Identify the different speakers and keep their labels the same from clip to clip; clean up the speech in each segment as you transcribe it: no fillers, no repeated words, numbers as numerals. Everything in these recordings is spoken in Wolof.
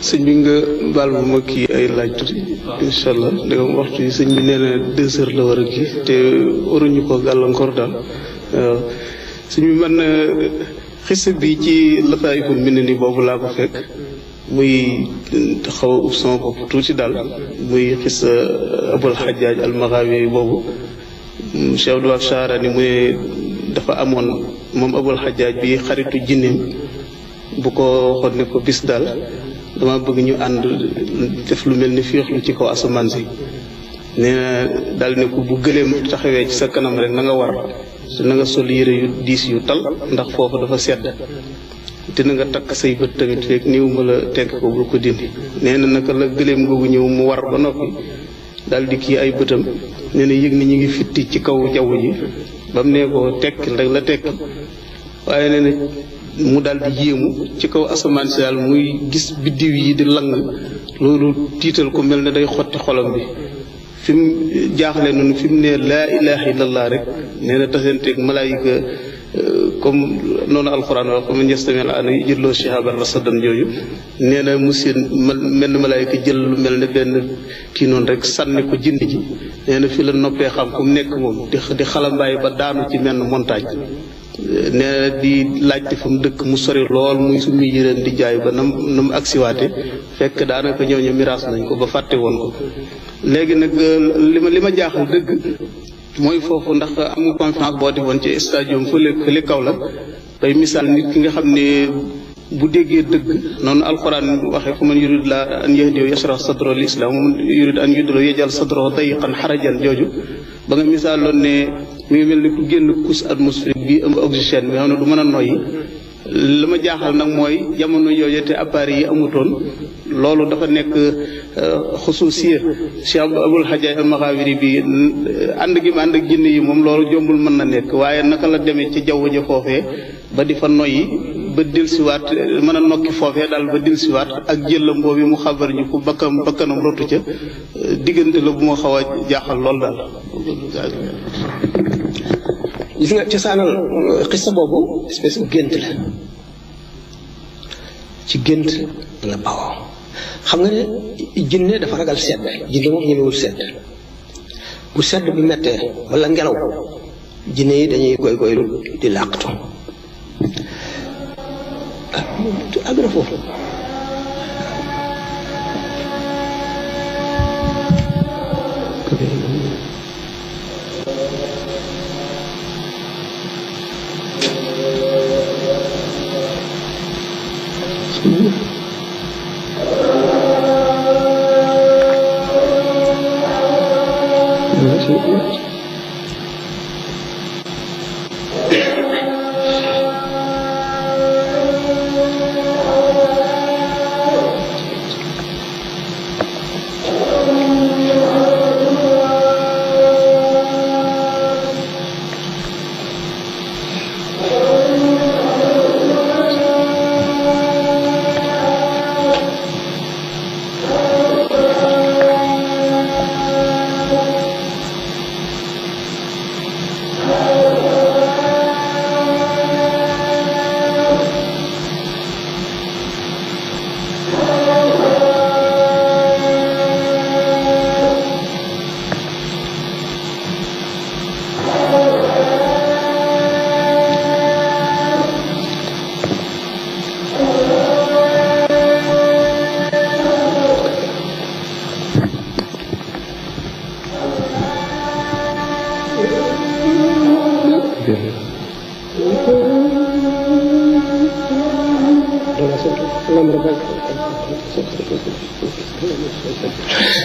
Speaker 1: sëñ bi nga baal ma kii ay laaj tuuti incha allah ndegam waxtu yi sëñ bi nee na 2 heures la war a kii te waruñu ko gàllankoor daal waaw sëñ bi man xisa bi ci Lataa'iful Minani boobu laa ko fekk muy xaw a ub sama bopp tuuti daal muy xisa Abul Hajjaaj al-Maghawi boobu Cheikh Abdou Sha'rani mu ne dafa amoon moom Abul Hajjaaj bi xaritu jinneem bu ko waxoon ne ko bis daal dama bëgg ñu ànd def lu mel ni féexlu ci kaw asamaan si nee na daal ne ko bu gëleem taxawee ci sa kanam rek na nga war te na nga sol yére yu diis yu tal ndax foofu dafa sedd te na nga takk say bët tamit feeg néew ma la tekk ko bul ko dindi nee na naka la gëleem googu ñëw mu war ba noppi daal di kii ay bëtam nee na yëg ni ñu ngi fitti ci kaw jaww ji ba mu nee ko tekki rek la tekki waaye nee na mu daal di yéemu ci kaw asamaan si daal muy gis biddiw yi di lang loolu tiital ko mel ne day xotti xolam bi fi mu jaaxle noonu fi mu ne laa ilaha illallah rek nee na tasanteeg malaayika comme noonu alxuraan wax man yastami al-aana yajidhu shihaban rasadan jooju nee na mu seen mel ne malaayika jël lu mel ne benn kii noonu rek sànni ko jënd ji nee na fi la noppee xam fu mu nekk moom di xalambaay ba daanu ci menn montagne nee na di laajte fa mu dëkk mu sori lool muy suñuy yëreen di jaay ba nam agsiwaate fekk daanaka ñëw ñu miraas nañ ko ba fàtte woon ko léegi nag li ma jaaxal dëgg mooy foofu ndax am conférence boo defoon ci stadium fële kaw la bay misaal nit ki nga xam ne bu déggee dëgg noonu alxuraan waxee fu man yurid la an yahdiya yashrah sadra lil islam man yurid an yudillahu yaj'al sadrahu dayiqan harajan jooju ba nga misaaloon ne mi ngi mel ni ku génn couche atmosphérique bi ëmb oxygène bi xam ne du mën a noyyi li ma jaaxal nag mooy jamono yooyu te appareil yi amutoon loolu dafa nekk xusuusiya Cheikh Abul Hajjaaj al-Maghawi bi ànd gi mu ànd ak jinne yi moom loolu jombul mën na nekk waaye naka la demee ci jaww ja foofee ba di fa noyyi ba dellusiwaat mën a nokki foofee daal ba dellusiwaat ak jëllam boobu mu xabar ñu ko bakkanam rotu ca diggante la bu ma xaw a jaaxal lool daal.
Speaker 2: gis nga cosaanal xissa boobu espèce bu gént la ci gént la bawoo xam nga ne jinne dafa ragal sedd jinne moom ñemewul sedd bu sedd bi mettee wala ngelaw jinne yi dañuy goy di làqatu àgg na foofu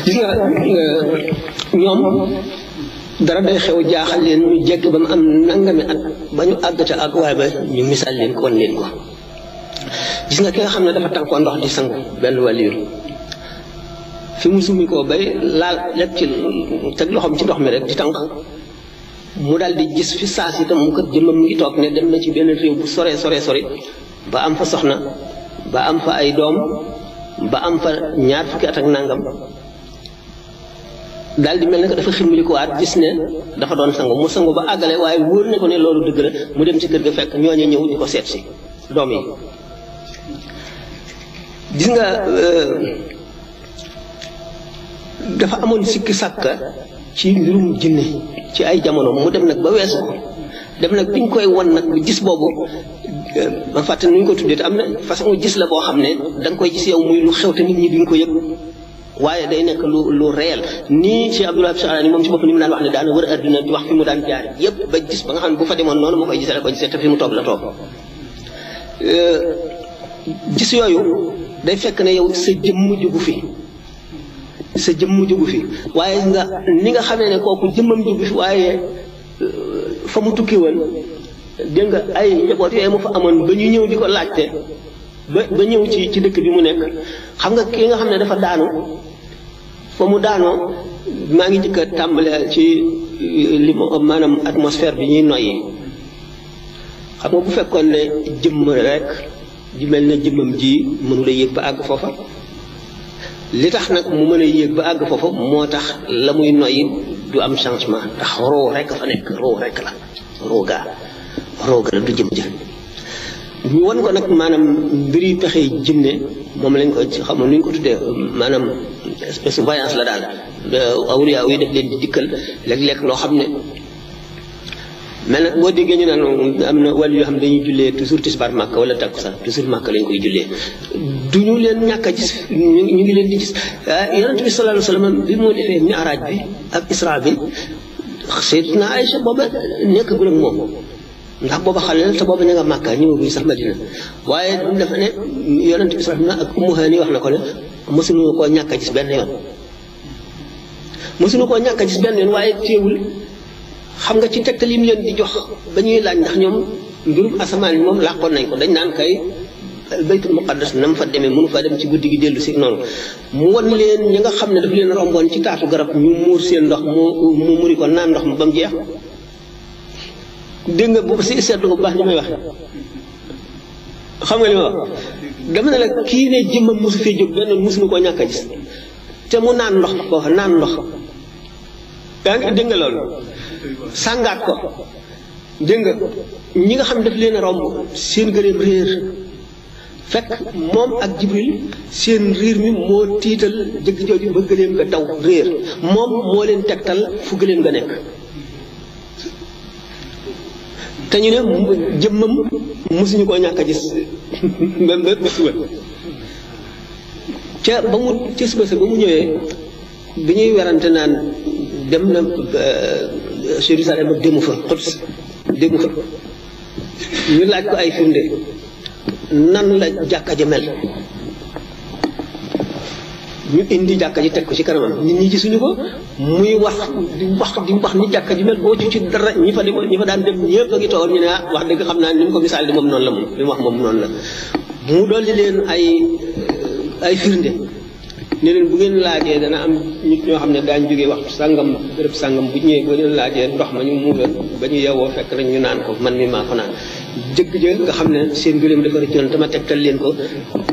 Speaker 2: gis nga ñoom dara day xew jaaxal leen ñu jekk ba mu am nangami at ba ñu àgg ca àgg waaye ba ñu misaal leen ko wan leen ko gis nga ki nga xam ne dafa tànkoo ndox di sangu benn wàlliyu fi mu summi koo bay laal lekk ci teg loxoom ci ndox mi rek di tànk mu daal di gis fi saas itam mu kër jëmmam mu ngi toog ne dem na ci benn réew bu sore ba am fa soxna ba am fa ay doom ba am fa ñaar fukki at ak nangam daal di mel ne que dafa ximmali ko waat gis ne dafa doon sangu mu sangu ba àggale waaye wóor ne ko ne loolu dëgg la mu dem ci kër ga fekk ñooñu ñëw di ko seet si doom yi. gis nga dafa amoon sikki sàkka ci mbirum jinne ci ay jamono mu dem nag ba weesu ko dem nag biñ koy won nag gis boobu ma fàtte nu ñu ko tuddee te am na façon gis la boo xam ne da nga koy gis yow muy lu xew te nit ñi duñ ko yëg waaye day nekk lu réel nii ci Abdullah Sha'rani moom ci bopp ni mu daan wax ne daana wër adduna di wax fi mu daan jaar yëpp ba gis ba nga xam ne bu fa demoon noonu moo koy gisee la koy gisee te fi mu toog la toog gis yooyu day fekk ne yow sa jëmm jógu fi waaye ni nga xamee ne kooku jëmmam jógu fi waaye fa mu tukki woon dégg nga ay njaboot yooyu mu fa amoon ba ñu ñëw di ko laajte ba ñëw ci dëkk bi mu nekk xam nga ki nga xam ne dafa daanu fa mu daanoo maa ngi njëkk a tàmbale ci li maanaam atmosphère bi ñuy noyyi xam nga bu fekkoon ne jëmm rek di mel ne jëmmam ji mënula yéeg ba àgg foofa li tax nag mu mën a yéeg ba àgg foofa moo tax la muy noyyi du am changement ndax roo rek fa nekk roo rek la rooga la du jëm jë ñu won ko nag maanaam mbiri pexe jinne moom lañ ko xam nu ñu ko tuddee maanaam espèce de voyance la daal awliya yi def leen di dikkal léeg-léeg loo xam ne mel nag boo déggee ñu naan am na wàll yoo xam ne dañuy jullee toujours tisbaar Màkka wala takkusaan toujours Màkka lañ koy jullee duñu leen ñàkk a gis ñu ngi leen di gis yonent bi sallallahu alayhi wa sallam bi moo defee mi'raaj bi ak isra bi Sayyidatuna Aïcha booba nekk gu ak moom ndax booba xale la te booba ña nga Màkka ñëwaguñ sax Madina waaye dafa ne yonent bi sallallahu alayhi wa sallam ak Ummu Hani wax na ko ne mësuñu koo ñàkk a gis benn yoon mësuñu koo ñàkk a gis benn yoon waaye teewul xam nga ci tegtal yi mu leen di jox ba ñuy laaj ndax ñoom mbirum asamaan yi moom làqoon nañ ko dañ naan kay baytul muqaddas na mu fa demee mënu fa dem ci guddi gi dellu si noonu mu won leen ñi nga xam ne daf leen romboon ci taatu garab ñu muur seen ndox mu muri ko naan ndox ma ba mu jeex dégg nga boobu si seetlu ko bu baax ni may wax xam nga li ma wax dama ne la kii ne jëmmam mosu fee jóg benn mosuñu koo ñàkk a gis te mu naan ndox ko naan ndox yaa ngi dégg nga loolu sàngaat ko dégg nga ñi nga xam ne daf leen a romb seen gëléem réer fekk moom ak Jibril seen riir mi moo tiital jëgg jooju ba gëléem nga daw réer moom moo leen tegtal fu gëléem nga nekk te ñu ne jëmmam mosuñu koo ñàkk a gis même ba suba ca suba sa ba mu ñëwee bi ñuy werante naan dem na Jérusalem ak demu fa ñu laaj ko ay firnde nan la jàkka ja mel ñu indi jàkka ji teg ko ci kanamam nit ñi gisuñu ko muy wax di wax ni jàkka ji mel boo ci dara ñi fa daan dem ñëpp a ngi toogoon ñu ne wax dëgg xam naa ni mu ko misaal di moom noonu la moom li mu wax moom noonu la mu dolli leen ay firnde ne leen bu ngeen laajee dana am nit ñoo xam ne daañu jógee waxtu sàngam béréb sàngam bu ñëwee bu ngeen laajee ndox ma ñu muuloon ba ñu yeewoo fekk rek ñu naan ko man mi maa ko naan jëgg jë nga xam ne seen gëléem dafa rëccoon te ma tegtal leen ko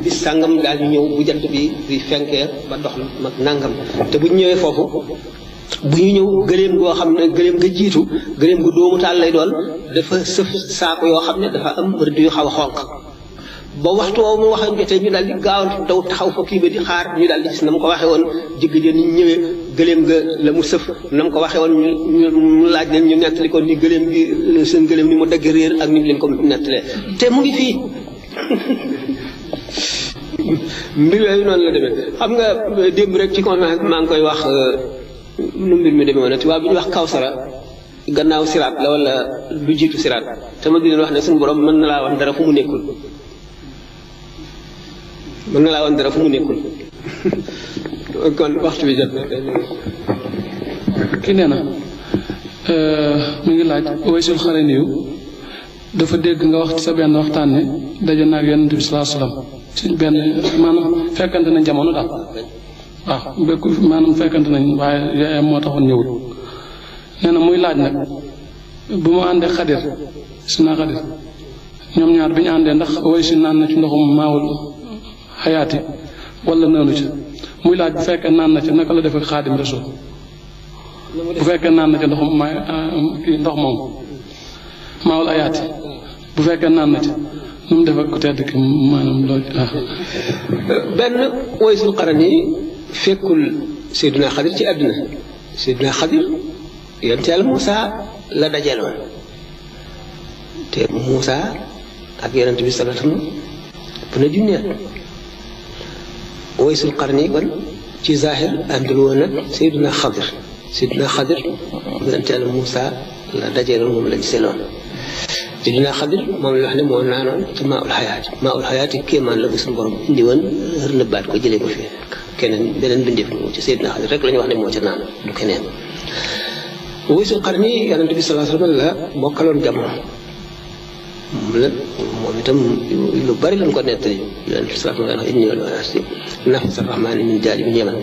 Speaker 2: bis sàngam daal ñu ñëw bu jant bi di fenkee ba dox mag nangam te bu ñu ñëwee foofu bu ñu ñëw gëléem goo xam ne gëléem nga jiitu gëléem gu doomu taal lay doon dafa sëf saako yoo xam ne dafa am rëdd yu xaw a xonq ba waxtu woowu mu waxee jotee ñu daal di gaaw daw taxaw fa kii ba di xaar ñu daal di gis na mu ko waxee woon jëgg jë ni ñëwee gëléem ga la mu sëf na mu ko waxee woon ñu laaj leen ñu nettali ko ni gëléem gi seen gëléem ni mu dagg réer ak ni mu leen ko nettalee te mu ngi fii mbir yooyu noonu la demee xam nga démb rek ci conférence maa ngi koy wax nu mbir mi demee woon tubaab bi ñu wax kawsara gannaaw siraat la wala lu jiitu siraat te ma di leen wax ne suñu borom mën na laa wax dara fu mu nekkul mën na laa woon dara fu mu nekkul kon waxtu bi jot na
Speaker 3: ki nee na mi ngi laaj Waysul Xaraniyu dafa dégg nga wax ci sa benn waxtaan ne daje naag Yonent bi sallallahu alayhi wasallam ci benn maanaam fekkante nañ jamono daal waaw békku maanaam fekkante nañ waaye yaayam moo taxoon ñëwul nee na muy laaj nag bu mu àndee Xadir si naa Xadir ñoom ñaar bi ñu àndee ndax Waysul naan na ci ndoxum maawul xayaati wala naanu ci muy laaj bu fekkee naan na ci naka la def ak Xaadim Rasul bu fekkee naan na ci ndox ndox moom maawul ayaati bu fekkee naan na ci nu mu def ak ku tedd ki maanaam loolu
Speaker 2: benn Uwaysul Qarni fekkul Seydina Xadir ci àdduna Seydina Xadir yonent Yàlla Muusaa la dajeeloon te Muusaa ak yonent bi sallallahu alayhi wa sallam bu na junneet Uwaysul Qarni kon ci zahir àndul woon nag Seydina Xadir yonent Yàlla Muusaa la dajeeloon moom lañ seeloon Seydina Xadir moom la wax ne moo naanoon ci maa ul xayaati kéemaan la bu suñu borom indi woon nëbbaat ko jëlee ko fi keneen beneen bindeef mu ci Seydina Xadir rek la ñu wax ne moo ca naan du keneen Uwaysul Qarni yonent bi sallallahu alayhi wa sallam la bokkaloon jamono moom itam lu bari lañ ko nettali yonent bi sallallahu alayhi wa sallam inni wal nafsi rahmaani min jaali bi yeman